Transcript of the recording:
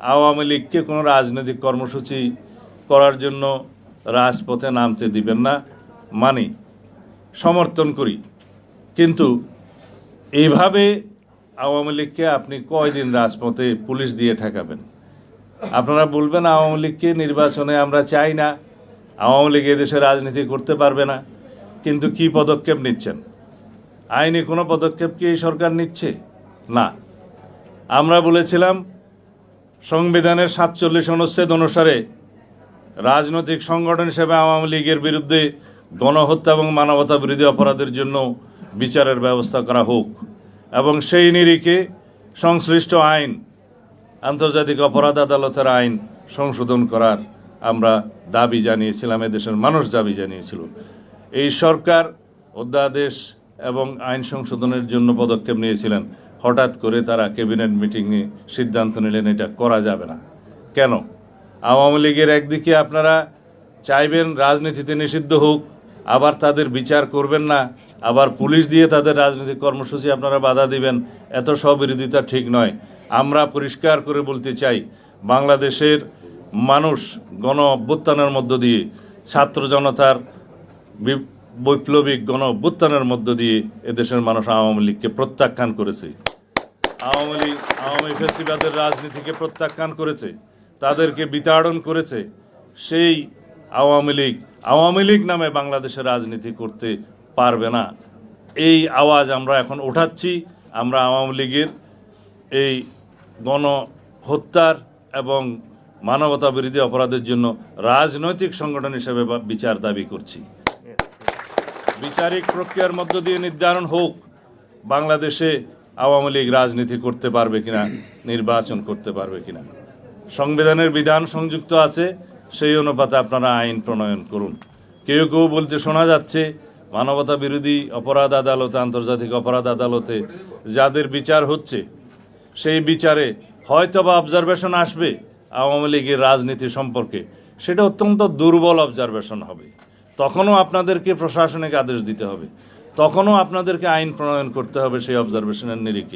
আওয়ামী লীগকে কোনো রাজনৈতিক কর্মসূচি করার জন্য রাজপথে নামতে দিবেন না, মানি, সমর্থন করি। কিন্তু এইভাবে আওয়ামী লীগকে আপনি কয়দিন রাজপথে পুলিশ দিয়ে ঠেকাবেন? আপনারা বলবেন আওয়ামী লীগকে নির্বাচনে আমরা চাই না, আওয়ামী লীগ এদেশে রাজনীতি করতে পারবে না, কিন্তু কি পদক্ষেপ নিচ্ছেন? আইনি কোনো পদক্ষেপ কি এই সরকার নিচ্ছে? না। আমরা বলেছিলাম সংবিধানের 47 অনুচ্ছেদ অনুসারে রাজনৈতিক সংগঠন হিসেবে আওয়ামী লীগের বিরুদ্ধে গণহত্যা এবং মানবতা বিরোধী অপরাধের জন্য বিচারের ব্যবস্থা করা হোক এবং সেই নিরিখে সংশ্লিষ্ট আইন, আন্তর্জাতিক অপরাধ আদালতের আইন সংশোধন করার আমরা দাবি জানিয়েছিলাম, এদেশের মানুষ দাবি জানিয়েছিল। এই সরকার অধ্যাদেশ এবং আইন সংশোধনের জন্য পদক্ষেপ নিয়েছিলেন। হঠাৎ করে তারা ক্যাবিনেট মিটিংয়ে সিদ্ধান্ত নিলেন এটা করা যাবে না। কেন? আওয়ামী লীগের একদিকে আপনারা চাইবেন রাজনীতিতে নিষিদ্ধ হোক, আবার তাদের বিচার করবেন না, আবার পুলিশ দিয়ে তাদের রাজনৈতিক কর্মসূচি আপনারা বাধা দিবেন। এত স্ববিরোধিতা ঠিক নয়। আমরা পরিষ্কার করে বলতে চাই, বাংলাদেশের মানুষ গণ অভ্যুত্থানের মধ্য দিয়ে, ছাত্র জনতার বৈপ্লবিক গণ অভ্যুত্থানের মধ্য দিয়ে এদেশের মানুষ আওয়ামী লীগকে প্রত্যাখ্যান করেছে, আওয়ামী ফ্যাসিবাদের রাজনীতিকে প্রত্যাখ্যান করেছে, তাদেরকে বিতাড়ন করেছে। সেই আওয়ামী লীগ নামে বাংলাদেশের রাজনীতি করতে পারবে না। এই আওয়াজ আমরা এখন ওঠাচ্ছি। আমরা আওয়ামী লীগের এই গণহত্যার এবং মানবতা বিরোধী অপরাধের জন্য রাজনৈতিক সংগঠন হিসেবে বিচার দাবি করছি। বিচারিক প্রক্রিয়ার মধ্য দিয়ে নির্ধারণ হোক বাংলাদেশে আওয়ামী লীগ রাজনীতি করতে পারবে কিনা, নির্বাচন করতে পারবে কিনা। সংবিধানের বিধান সংযুক্ত আছে, সেই অনুপাতে আপনারা আইন প্রণয়ন করুন। কেউ কেউ বলতে শোনা যাচ্ছে মানবতা বিরোধী অপরাধ আদালতে, আন্তর্জাতিক অপরাধ আদালতে যাদের বিচার হচ্ছে, সেই বিচারে হয়তোবা অবজারভেশন আসবে আওয়ামী লীগের রাজনীতি সম্পর্কে। সেটা অত্যন্ত দুর্বল অবজারভেশন হবে। তখনও আপনাদেরকে প্রশাসনিক আদেশ দিতে হবে, তখনও আপনাদেরকে আইন প্রণয়ন করতে হবে সেই অবজারভেশনের নিরিখে।